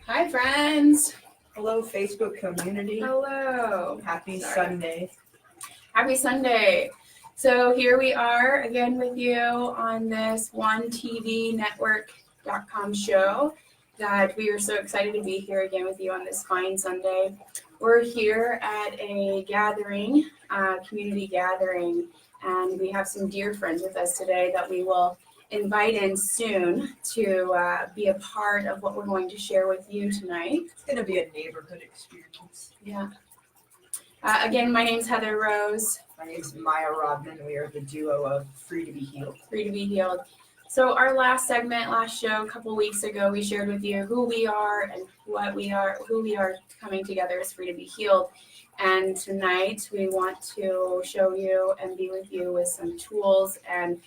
Hi, friends. Hello, Facebook community. Hello. Happy Sunday. Happy Sunday. So here we are again with you on this WUNTV network.com show that we are so excited to be here again with you on this fine Sunday. We're here at a gathering, community gathering, and we have some dear friends with us today that we will invite in soon to be a part of what we're going to share with you tonight. It's going to be a neighborhood experience. Yeah. Again, my name's Heather Rose. My name's Maia Rodman. We are the duo of Free to Be Healed. Free to be healed. So our last show, a couple weeks ago, we shared with you who we are and what we are, who we are coming together as Free to Be Healed. And tonight we want to show you and be with you with some tools and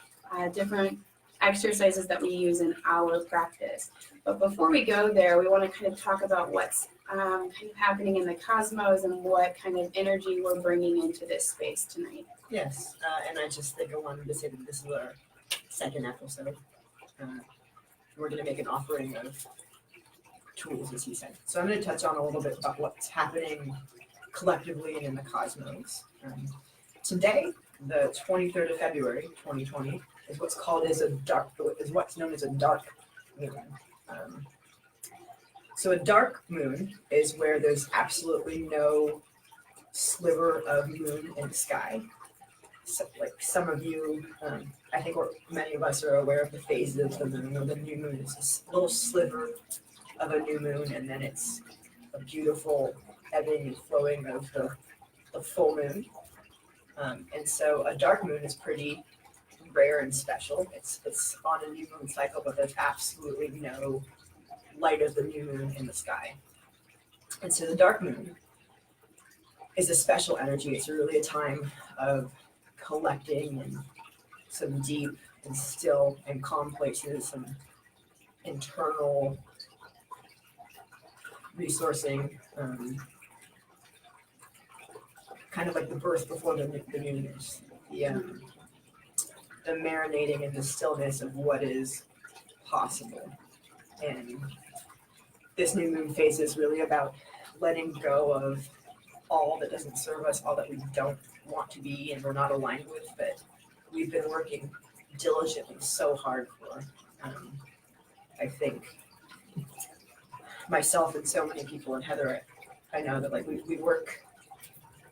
different exercises that we use in our practice. But before we go there, we want to kind of talk about what's kind of happening in the cosmos and what kind of energy we're bringing into this space tonight. Yes, and I just think I wanted to say that this is our second episode. We're going to make an offering of tools, as he said. So I'm going to touch on a little bit about what's happening collectively and in the cosmos. Today, the 23rd of February, 2020, is what's known as a dark moon. So a dark moon is where there's absolutely no sliver of moon in the sky. So, like some of you, I think many of us are aware of the phases of the moon. Or the new moon is this little sliver of a new moon, and then it's a beautiful ebbing and flowing of the full moon. And so a dark moon is pretty rare and special. It's on a new moon cycle, but there's absolutely no light of the new moon in the sky. And so the dark moon is a special energy. It's really a time of collecting and some deep and still and calm places, some internal resourcing, kind of like the birth before the new news. The marinating and the stillness of what is possible. And this new moon phase is really about letting go of all that doesn't serve us, all that we don't want to be and we're not aligned with, but we've been working diligently so hard for. I think myself and so many people, and Heather, I know that like we work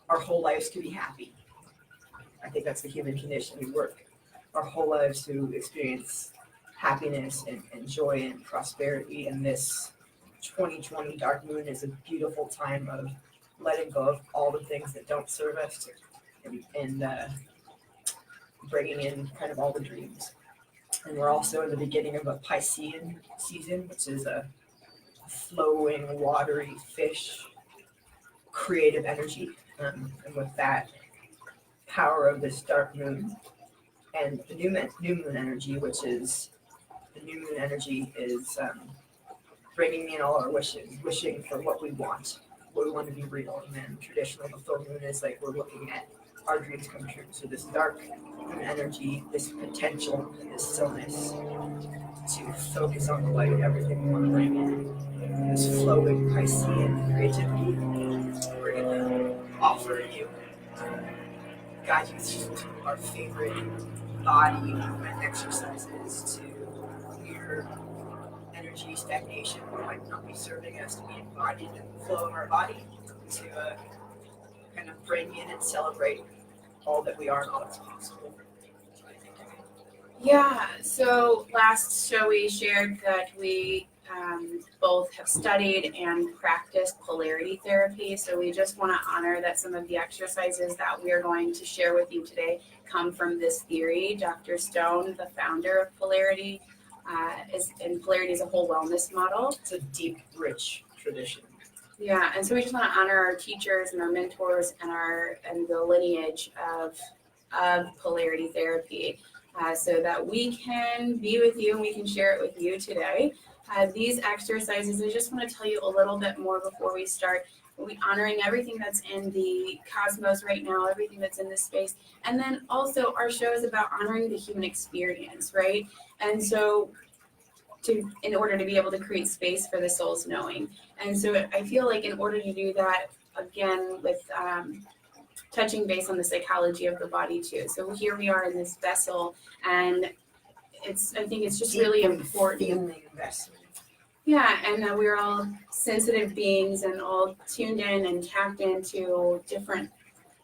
our whole lives to be happy. I think that's the human condition. We work our whole lives to experience happiness and joy and prosperity. And this 2020 dark moon is a beautiful time of letting go of all the things that don't serve us and bringing in kind of all the dreams. And we're also in the beginning of a Piscean season, which is a flowing, watery fish, creative energy. And with that power of this dark moon and the new moon energy, which is the new moon energy is bringing in all our wishes, wishing for what we want to be real. And then traditionally the full moon is like we're looking at our dreams come true. So this dark moon energy, this potential, and this stillness to focus on the light of everything we want to bring in. This flowing Piscean creativity, we're going to offer you, guide you through our favorite body movement exercises to clear energy stagnation that might not be serving us, to be embodied in the flow of our body, to kind of bring in and celebrate all that we are and all that's possible. Yeah, so last show we shared that we both have studied and practiced polarity therapy. So we just want to honor that some of the exercises that we are going to share with you today come from this theory. Dr. Stone, the founder of polarity, polarity is a whole wellness model. It's a deep, rich tradition. Yeah, and so we just want to honor our teachers and our mentors and the lineage of polarity therapy, so that we can be with you and we can share it with you today. These exercises, I just want to tell you a little bit more before we start. We're honoring everything that's in the cosmos right now, everything that's in this space. And then also our show is about honoring the human experience, right? And so in order to be able to create space for the soul's knowing. And so I feel like in order to do that, again, with touching base on the psychology of the body too. So here we are in this vessel, and I think it's just really important. Feeling investment. Yeah, and that we're all sensitive beings and all tuned in and tapped into different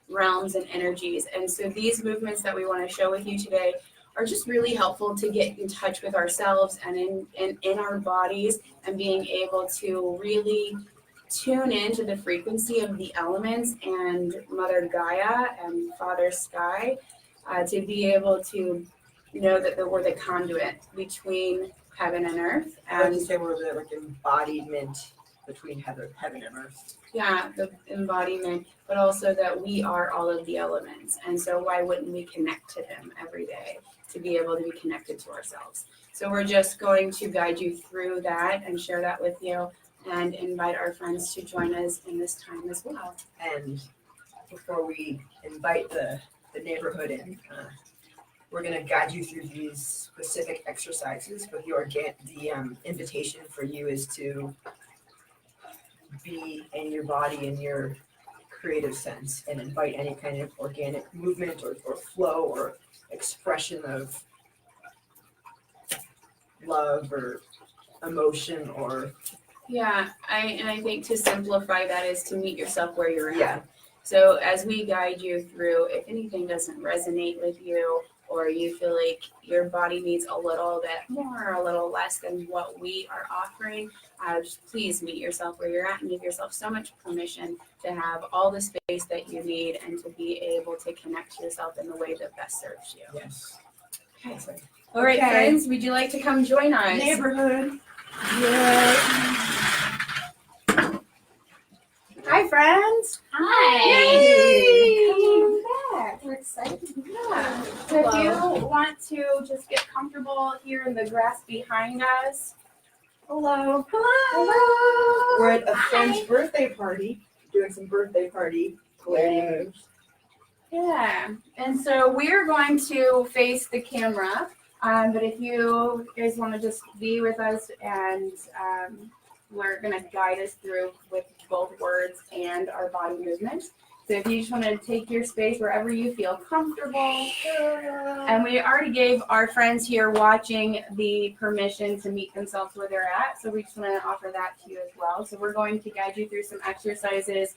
realms and energies. And so these movements that we want to show with you today are just really helpful to get in touch with ourselves and in our bodies, and being able to really tune into the frequency of the elements and Mother Gaia and Father Sky, to be able to know that we're the conduit between heaven and earth. And And say we're the like embodiment between heaven and earth. yeah, the embodiment, but also that we are all of the elements. And so why wouldn't we connect to them every day to be able to be connected to ourselves? So we're just going to guide you through that and share that with you, and invite our friends to join us in this time as well. And before we invite the neighborhood in, we're going to guide you through these specific exercises. But the invitation for you is to be in your body in your creative sense, and invite any kind of organic movement or flow or expression of love or emotion or Yeah, I think to simplify that is to meet yourself where you're at. Yeah. So as we guide you through, if anything doesn't resonate with you, or you feel like your body needs a little bit more or a little less than what we are offering, just please meet yourself where you're at and give yourself so much permission to have all the space that you need and to be able to connect to yourself in the way that best serves you. yes. Okay. All right, friends, would you like to come join us? Neighborhood. Yeah. Hi, friends. Hi. Yay! Come back. We're excited. Yeah. So if you want to just get comfortable here in the grass behind us. Hello. Hello. We're at a friend's birthday party, doing some birthday party polarity moves. Yeah. And so we're going to face the camera. But if you guys want to just be with us, and we're going to guide us through with both words and our body movements. So if you just want to take your space wherever you feel comfortable. And we already gave our friends here watching the permission to meet themselves where they're at. So we just want to offer that to you as well. So we're going to guide you through some exercises,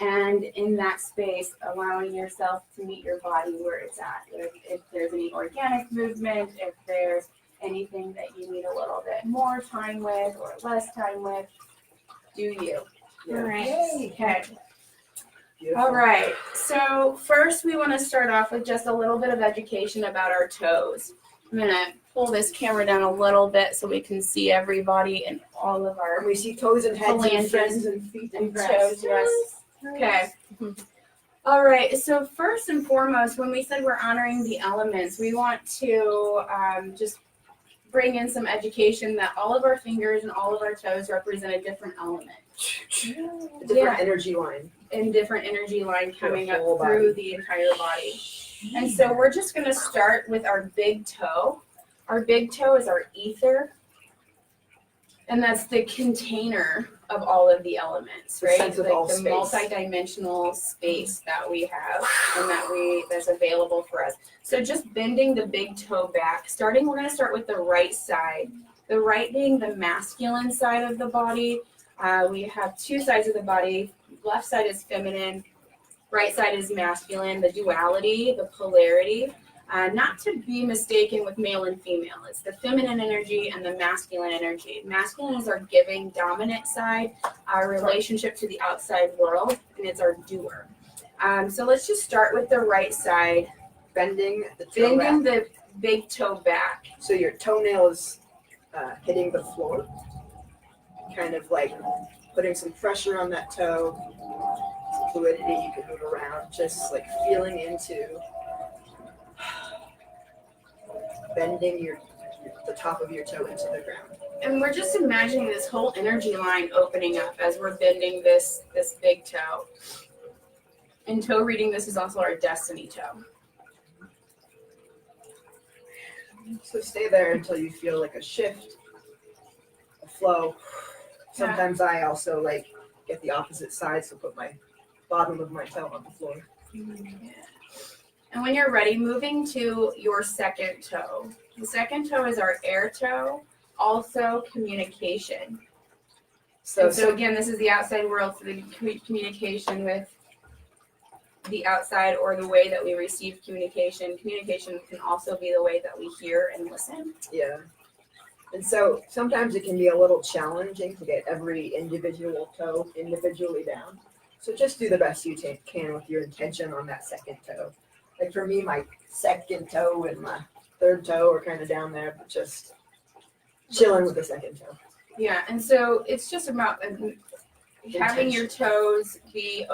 and in that space, allowing yourself to meet your body where it's at. If there's any organic movement, if there's anything that you need a little bit more time with or less time with, do you. Yeah. All right. Okay. Beautiful. All right. So first we want to start off with just a little bit of education about our toes. I'm going to pull this camera down a little bit so we can see everybody and all of our And we see toes and heads and Phalanges friends and feet and and breasts. toes. Yes. Okay. All right. So first and foremost, when we said we're honoring the elements, we want to just bring in some education that all of our fingers and all of our toes represent a different element. A different energy line. In different energy line coming up whole through body. the entire body. And so we're just going to start with our big toe. Our big toe is our ether. And that's the container of all of the elements, The right? sense of Like all the space. multi-dimensional space that we have and that's available for us. So just bending the big toe back. We're going to start with the right side. The right being the masculine side of the body. We have two sides of the body. Left side is feminine. Right side is masculine. The duality, the polarity. Not to be mistaken with male and female. It's the feminine energy and the masculine energy. Masculine is our giving, dominant side, our relationship to the outside world, and it's our doer. So let's just start with the right side. Bending the toe Bending back. the big toe back. So your toenail is hitting the floor. Kind of like putting some pressure on that toe. Some fluidity, you can move around. Just like feeling into bending the top of your toe into the ground. And we're just imagining this whole energy line opening up as we're bending this big toe. And toe reading, this is also our destiny toe. So stay there until you feel like a shift flow. Sometimes I also like get the opposite side, so put my bottom of my toe on the floor. Yeah. And when you're ready, moving to your second toe. The second toe is our air toe, also communication. So again, this is the outside world, so the communication with the outside or the way that we receive communication. Communication can also be the way that we hear and listen. Yeah. And so sometimes it can be a little challenging to get every individual toe individually down. So just do the best you can with your intention on that second toe. Like for me, my second toe and my third toe are kind of down there, but just chilling with the second toe. Yeah, and so it's just about having your toes be,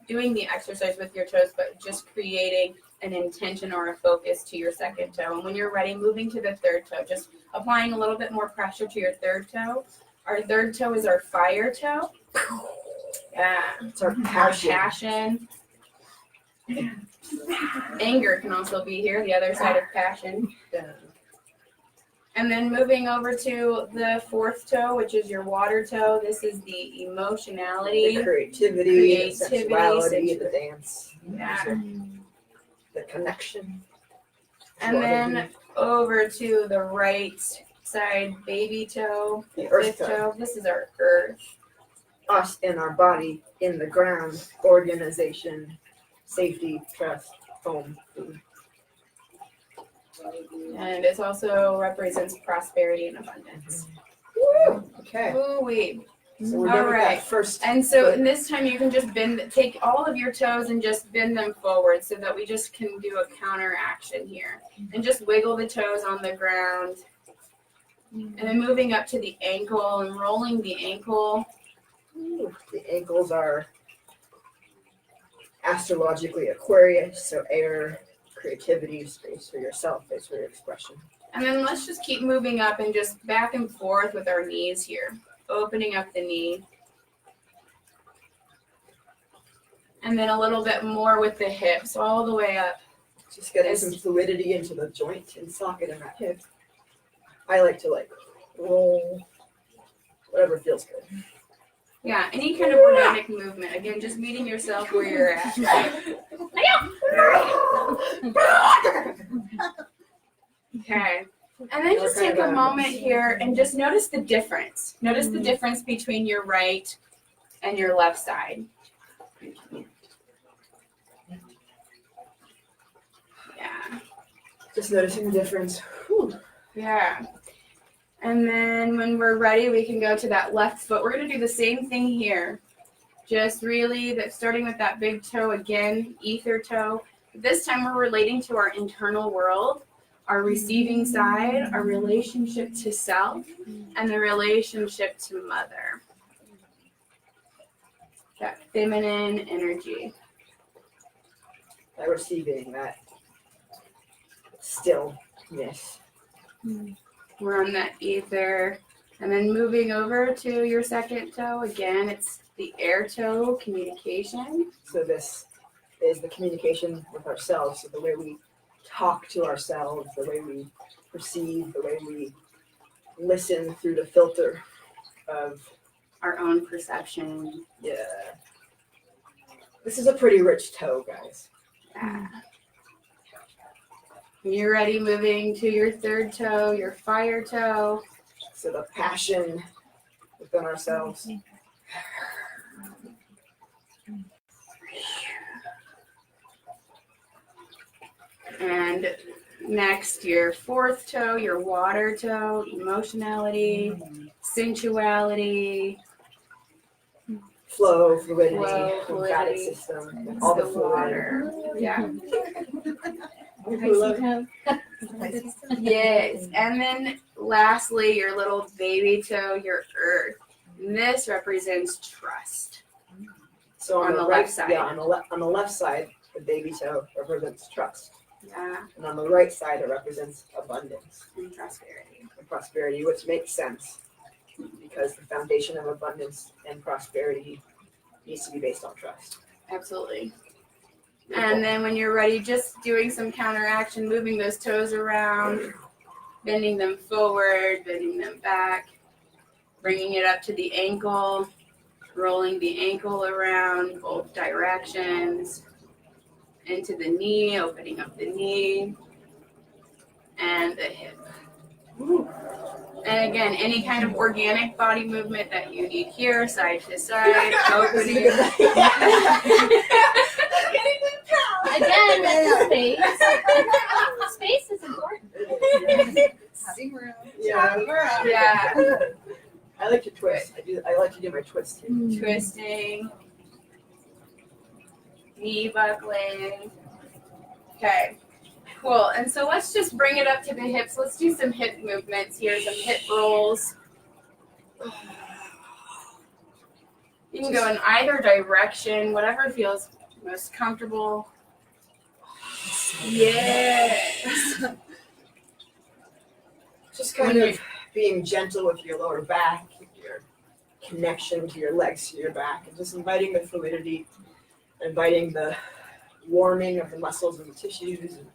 doing the exercise with your toes, but just creating an intention or a focus to your second toe. And when you're ready, moving to the third toe, just applying a little bit more pressure to your third toe. Our third toe is our fire toe. Yeah, It's our passion. Anger can also be here, the other side of passion. Yeah. And then moving over to the fourth toe, which is your water toe. This is the emotionality, The creativity, the sexuality, the dance, the connection. And then over to the right side, baby toe, The fifth earth toe. toe. This is our earth. Us in our body, in the ground, organization, safety, trust, home, food. And it also represents prosperity and abundance. Okay. Ooh-wee. So we're All done with right. that first. And so in this time you can just take all of your toes and just bend them forward so that we just can do a counter action here. And just wiggle the toes on the ground. And then moving up to the ankle and rolling the ankle. Ooh, the ankles are astrologically Aquarius, so air, creativity, space for yourself, space for your expression. And then let's just keep moving up and just back and forth with our knees here. Opening up the knee. And then a little bit more with the hips, all the way up. Just getting some fluidity into the joint and socket in that hip. I like to roll, whatever feels good. Yeah, any kind of organic movement. Again, just meeting yourself where you're at. Okay. And then just take a moment here and just notice the difference. Notice the difference between your right and your left side. Yeah. Just noticing the difference. Whew. Yeah. And then when we're ready, we can go to that left foot. We're going to do the same thing here. Just really starting with that big toe again, ether toe. This time we're relating to our internal world, our receiving side, our relationship to self, and the relationship to mother. That feminine energy. By receiving that stillness. We're on that ether. And then moving over to your second toe, again, it's the air toe, communication. So this is the communication with ourselves, so the way we talk to ourselves, the way we perceive, the way we listen through the filter of Our own perception. Yeah. This is a pretty rich toe, guys. Yeah. When you're ready, moving to your third toe, your fire toe. So the passion within ourselves. And next, your fourth toe, your water toe, emotionality, sensuality, Flow, fluidity, Flow, lymphatic fluidity. system, all the fluid. water. Yeah. Yes. And then lastly, your little baby toe, your earth. And this represents trust. So On on the the right left side. Yeah, on the left side, the baby toe represents trust. Yeah. And on the right side, it represents abundance And prosperity. and prosperity, which makes sense because the foundation of abundance and prosperity needs to be based on trust. Absolutely. And then when you're ready, just doing some counteraction, moving those toes around, bending them forward, bending them back. bringing it up to the ankle, rolling the ankle around both directions, into the knee, opening up the knee, and the hip. And again, any kind of organic body movement that you need here, side to side, opening. Again, space. Space is important. Having room. Yeah. I like to twist. I like to do my twist too. Twisting. Knee buckling. Okay. Cool. And so let's just bring it up to the hips. Let's do some hip movements here, some hip rolls. You can go in either direction, whatever feels most comfortable. Yes. Just kind of being gentle with your lower back, your connection to your legs, to your back, and just inviting the fluidity, inviting the warming of the muscles and the tissues, and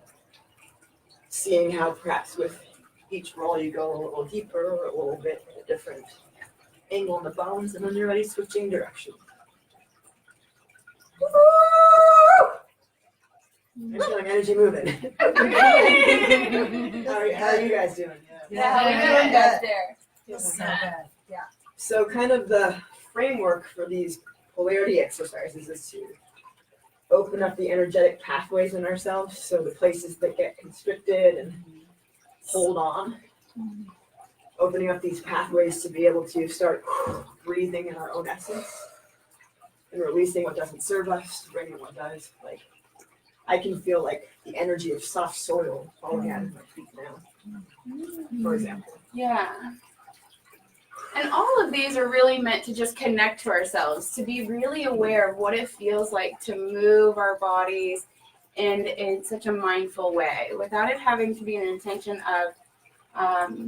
seeing how perhaps with each roll you go a little deeper or a little bit at a different angle in the bones, and when you're ready, switching direction. I'm feeling energy moving. How are you guys doing? Yeah, we're doing good there. Feels so good. Yeah. So kind of the framework for these polarity exercises is to open up the energetic pathways in ourselves, so the places that get constricted and hold on. Opening up these pathways to be able to start breathing in our own essence and releasing what doesn't serve us, bringing what does. Like, I can feel like the energy of soft soil falling out of my feet now, for example. Yeah. And all of these are really meant to just connect to ourselves, to be really aware of what it feels like to move our bodies in such a mindful way, without it having to be an intention of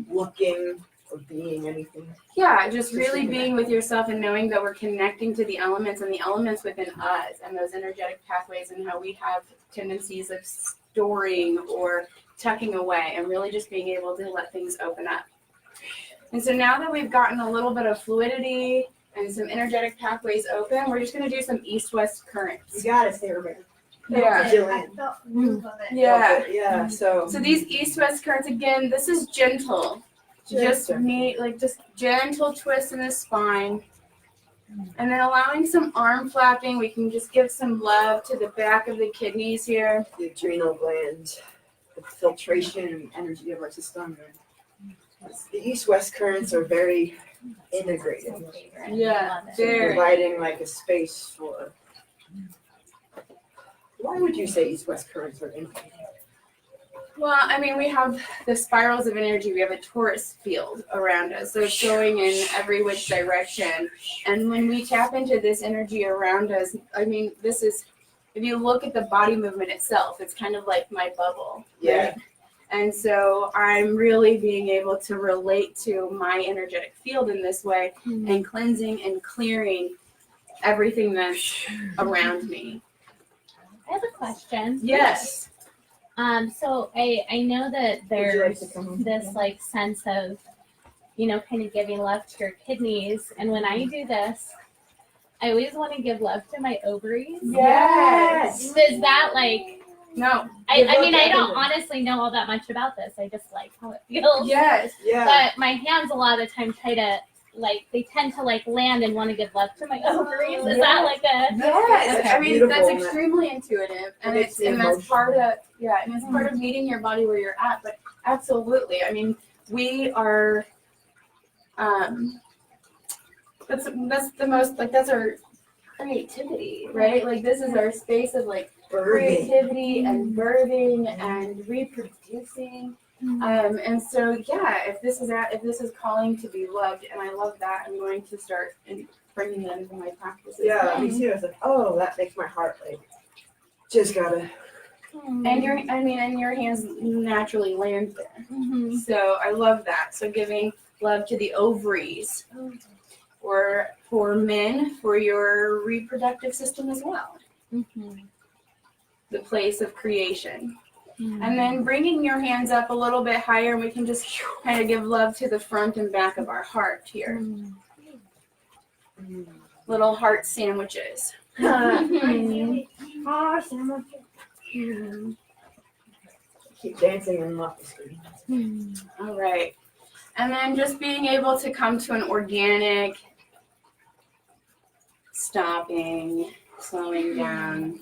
Looking or being anything. yeah, just really being with yourself and knowing that we're connecting to the elements and the elements within us and those energetic pathways and how we have tendencies of storing or tucking away, and really just being able to let things open up. And so now that we've gotten a little bit of fluidity and some energetic pathways open, we're just going to do some east-west currents. You gotta stay over. Yeah. Jillian. I felt move of it. Yeah. Yeah. So So these east-west currents, again, this is gentle. Just gentle twist in the spine. And then allowing some arm flapping. We can just give some love to the back of the kidneys here. the adrenal gland, the filtration and energy of our system. The east-west currents are very integrated, Yeah, Love it. very. providing like a space for. Why would you say east-west currents are integrated? Well, I mean, we have the spirals of energy. We have a torus field around us. So it's going in every which direction. And when we tap into this energy around us, I mean, this is, if you look at the body movement itself, it's kind of like my bubble. Yeah. Right? And so I'm really being able to relate to my energetic field in this way and cleansing and clearing everything that's around me. I have a question. Yes. So I know that Would you like there's to come on? this like sense of, kind of giving love to your kidneys. And when I do this, I always want to give love to my ovaries. Yes. Is that like, No. I Give love mean, to I don't everything. honestly know all that much about this. I just like how it feels. Yes. Yeah. But my hands a lot of the time they tend to like land and want to give love to my ovaries. Is that like a, Yes, Okay. I mean Beautiful. that's extremely intuitive, and It makes me that's part of part of meeting your body where you're at. But absolutely, I mean we are. That's the most that's our creativity, right? Like this is our space of like Birthing. creativity and birthing and reproducing. And so if this is calling to be loved, and I love that, I'm going to start bringing that into my practices. Yeah, me too. It's like, oh, that makes my heart like just gotta. And your hands naturally land there. Mhm. So I love that. So giving love to the ovaries, or for men, for your reproductive system as well, Mhm. the place of creation. And then bringing your hands up a little bit higher, and we can just kind of give love to the front and back of our heart here. Little heart sandwiches. Keep dancing and off the screen. All right. And then just being able to come to an organic stopping, slowing down.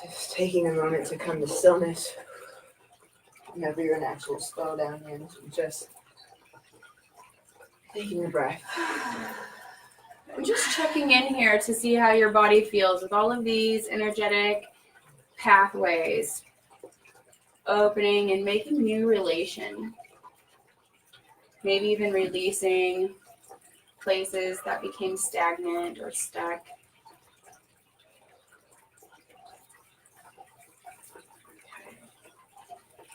Just taking a moment to come to stillness. Whenever you're in actual slow down in, just taking a breath. I'm just checking in here to see how your body feels with all of these energetic pathways opening and making new relation. Maybe even releasing places that became stagnant or stuck.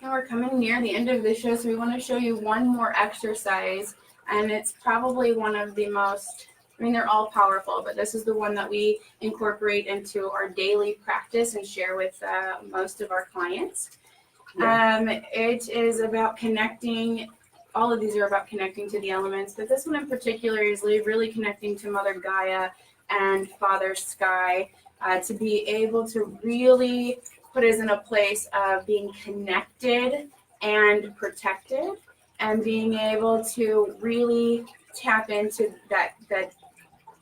Now we're coming near the end of the show, so we want to show you one more exercise, and it's probably one of the most, I mean, they're all powerful, but this is the one that we incorporate into our daily practice and share with most of our clients. It is about connecting, all of these are about connecting to the elements, but this one in particular is really connecting to Mother Gaia and Father Sky to be able to really put us in a place of being connected and protected and being able to really tap into that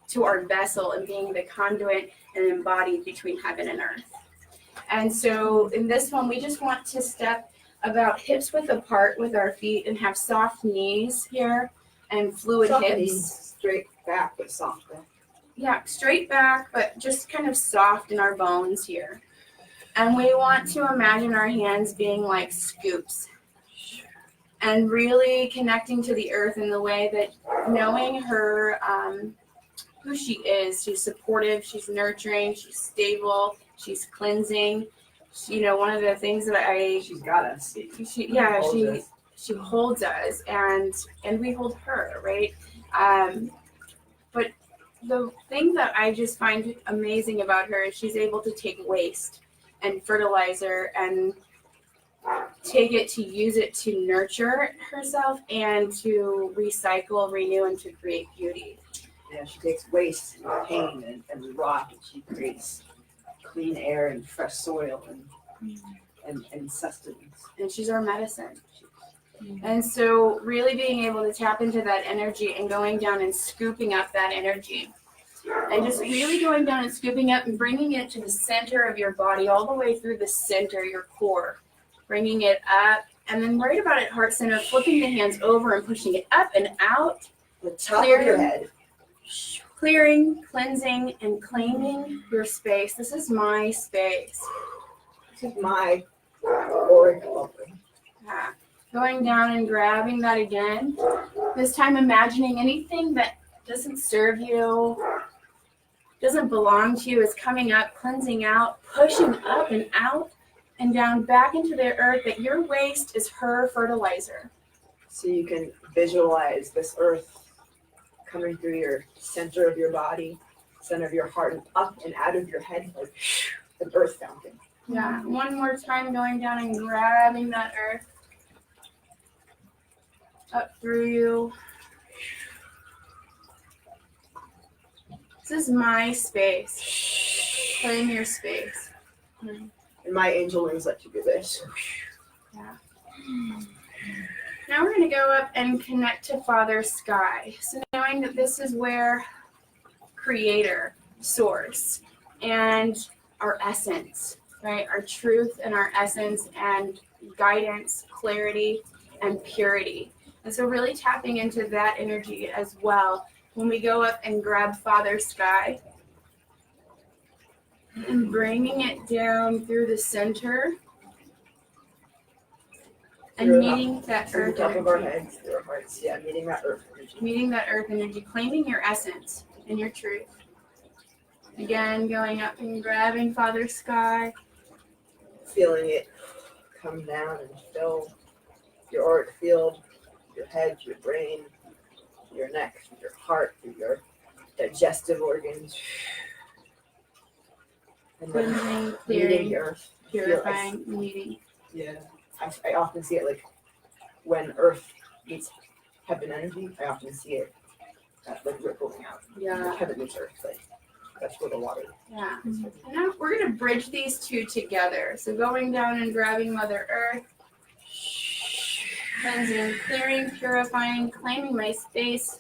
to our vessel and being the conduit and embodied between heaven and earth. And so in this one, we just want to step about hips width apart with our feet and have soft knees here and fluid Soft hips. knees, straight back but soft back. Yeah, straight back, but just kind of soft in our bones here. And we want to imagine our hands being like scoops and really connecting to the earth in the way that knowing her, who she is. She's supportive, she's nurturing, she's stable, she's cleansing. She, one of the things that She's got us. She holds us and we hold her, right? But the thing that I just find amazing about her is she's able to take waste and fertilizer and take it to use it to nurture herself and to recycle, renew, and to create beauty. Yeah, she takes waste and pain and rot, and she creates clean air and fresh soil and sustenance. And she's our medicine. And so really being able to tap into that energy and going down and scooping up that energy. And just really going down and scooping up and bringing it to the center of your body, all the way through the center, your core. Bringing it up, and then right about at heart center, flipping the hands over and pushing it up and out. The top of your head. Clearing, cleansing, and claiming your space. This is my space. This is my auric open. Yeah. Going down and grabbing that again. This time imagining anything that doesn't serve you, doesn't belong to you, is coming up, cleansing out, pushing up and out and down back into the earth, that your waste is her fertilizer. So you can visualize this earth coming through your center of your body, center of your heart, and up and out of your head like an earth fountain. Yeah, one more time, going down and grabbing that earth up through you. This is my space. Claim your space. And my angel wings let you do this. Yeah. Now we're going to go up and connect to Father Sky. So knowing that this is where Creator, Source, and our essence, right? Our truth and our essence and guidance, clarity, and purity. And so really tapping into that energy as well. When we go up and grab Father Sky and bringing it down through the center and meeting that through earth the top of our energy. heads, through our hearts. Yeah, meeting that earth energy. Meeting that earth energy, claiming your essence and your truth. Again, going up and grabbing Father Sky. Feeling it come down and fill your auric field, your head, your brain, your neck, your heart, your digestive organs. And then Cleansing, meeting clearing, the earth. purifying, meeting. Yeah. I often see it like when earth meets heaven energy, I often see it like rippling out. Yeah. Like heaven meets earth, like that's where the water Yeah. is. And now we're going to bridge these two together. So going down and grabbing Mother Earth, cleansing, clearing, purifying, claiming my space.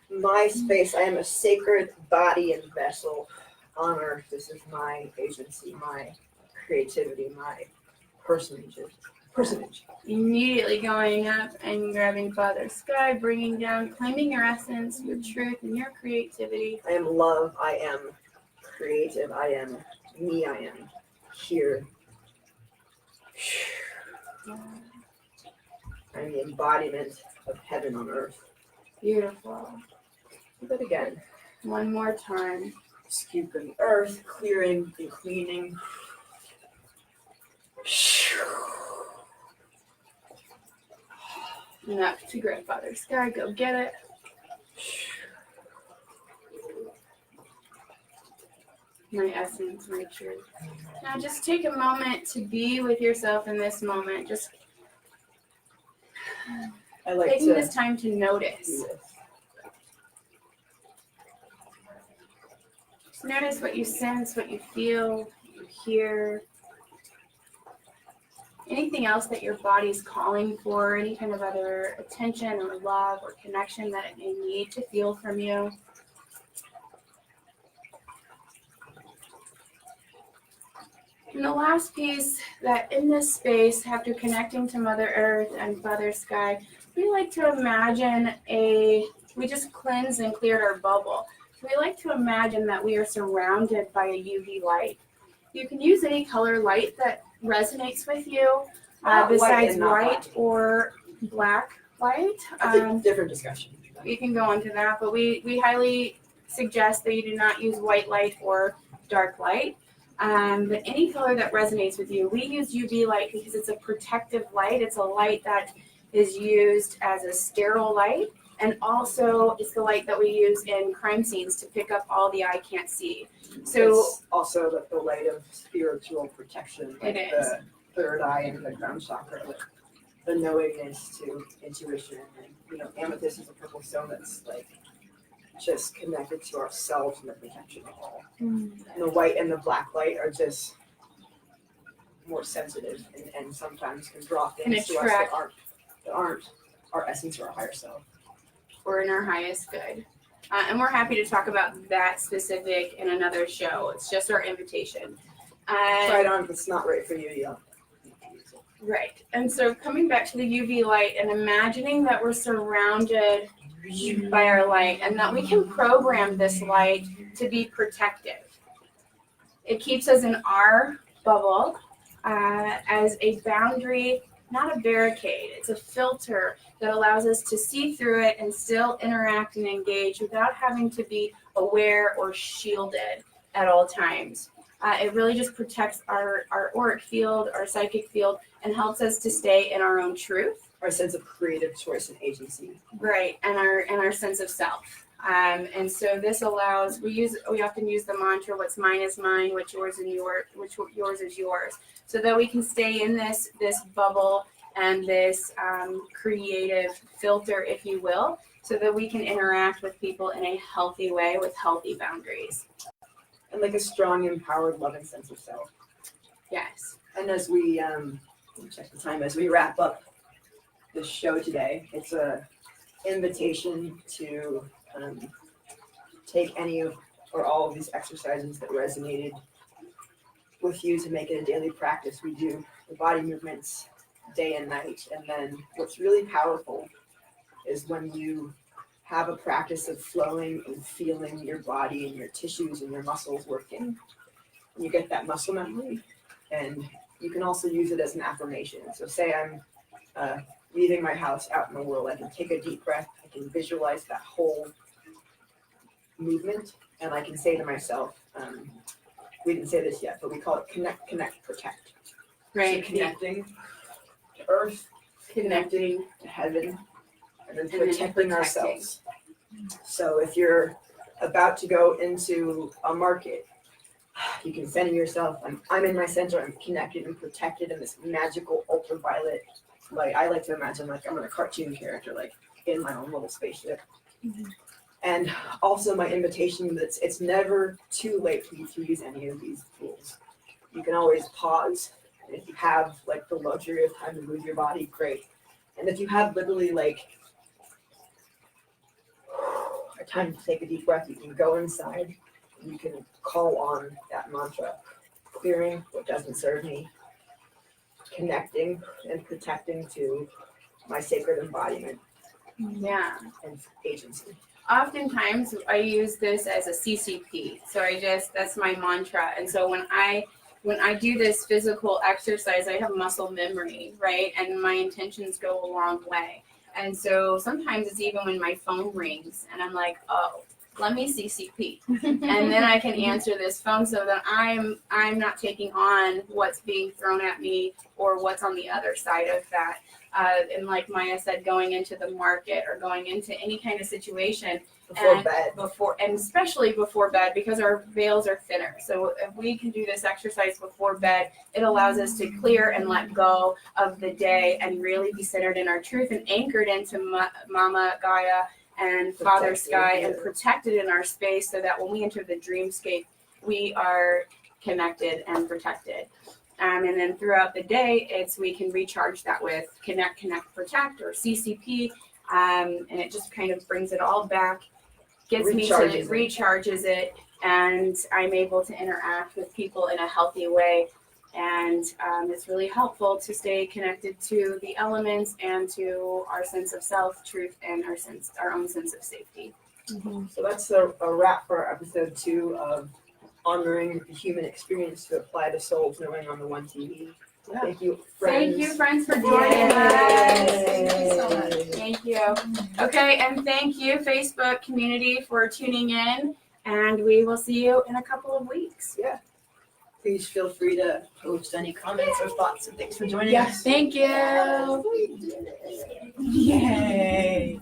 My space, I am a sacred body and vessel on earth. This is my agency, my creativity, my personage. Immediately going up and grabbing Father Sky, bringing down, claiming your essence, your truth, and your creativity. I am love, I am creative, I am me, I am here. I'm the embodiment of heaven on earth. Beautiful. Do that again. One more time. Scooping earth, clearing and cleaning. And up to Grandfather Sky. Go get it. My essence, my truth. Now just take a moment to be with yourself in this moment. Just I like taking to this time to do notice. this. Just notice what you sense, what you feel, what you hear. Anything else that your body's calling for, any kind of other attention or love or connection that it may need to feel from you. And the last piece, that in this space, after connecting to Mother Earth and Father Sky, we like to imagine we just cleansed and cleared our bubble. So we like to imagine that we are surrounded by a UV light. You can use any color light that resonates with you, besides white or black light. That's a different discussion. We can go into that, but we highly suggest that you do not use white light or dark light. But any color that resonates with you. We use UV light because it's a protective light. It's a light that is used as a sterile light, and also it's the light that we use in crime scenes to pick up all the eye can't see. So it's also the light of spiritual protection, like It the is. third eye and the crown chakra, like the knowingness to intuition. And amethyst is a purple stone that's like just connected to ourselves and the protection of all. And the white and the black light are just more sensitive and sometimes can draw things to us attract. that aren't our essence or our higher self. we're in our highest good. And we're happy to talk about that specific in another show. It's just our invitation. Try it on. If it's not right for you, yeah. Right. And so coming back to the UV light and imagining that we're surrounded by our light and that we can program this light to be protective. It keeps us in our bubble as a boundary, not a barricade. It's a filter that allows us to see through it and still interact and engage without having to be aware or shielded at all times. It really just protects our auric field, our psychic field, and helps us to stay in our own truth. Our sense of creative choice and agency. Right, and our sense of self. And so this allows, we often use the mantra, what's mine is mine, what's yours is yours, so that we can stay in this bubble and this creative filter, if you will, so that we can interact with people in a healthy way with healthy boundaries. And like a strong, empowered, loving sense of self. Yes. And as we check the time, as we wrap up the show today, it's a invitation to take any of or all of these exercises that resonated with you to make it a daily practice. We do the body movements day and night, and then what's really powerful is when you have a practice of flowing and feeling your body and your tissues and your muscles working. And you get that muscle memory, and you can also use it as an affirmation. So say I'm leaving my house out in the world, I can take a deep breath, I can visualize that whole movement, and I can say to myself, we didn't say this yet, but we call it connect, protect. Right. So connecting to earth, connecting to heaven, and then protecting ourselves. So if you're about to go into a market, You can center yourself. I'm in my center. I'm connected and protected in this magical ultraviolet light. I like to imagine like I'm in a cartoon character, like in my own little spaceship. And also my invitation that it's never too late for you to use any of these tools. You can always pause. And if you have like the luxury of time to move your body, great. And if you have literally like a time to take a deep breath, you can go inside. You can call on that mantra, clearing what doesn't serve me, connecting and protecting to my sacred embodiment Yeah. and agency. Oftentimes I use this as a CCP. So that's my mantra. And so when I do this physical exercise, I have muscle memory, right? And my intentions go a long way. And so sometimes it's even when my phone rings and I'm like, oh, let me CCP. And then I can answer this phone so that I'm not taking on what's being thrown at me or what's on the other side of that. And like Maya said, going into the market or going into any kind of situation Before bed. and especially before bed, because our veils are thinner. So if we can do this exercise before bed, it allows us to clear and let go of the day and really be centered in our truth and anchored into Mama Gaia and Father Sky and protected in our space, so that when we enter the dreamscape, we are connected and protected. And then throughout the day, we can recharge that with Connect, Protect, or CCP, and it just kind of brings it all back, recharges it, and I'm able to interact with people in a healthy way. And it's really helpful to stay connected to the elements and to our sense of self, truth, and our own sense of safety. So that's a wrap for episode 2 of Honoring the Human Experience to Apply to Souls Knowing on the WUNTV. Yeah. Thank you, friends. Thank you, friends, for joining us. Thank you so much. Thank you. Okay, and thank you, Facebook community, for tuning in. And we will see you in a couple of weeks. Yeah. Please feel free to post any comments or thoughts, and thanks for joining us. Thank you. Yay!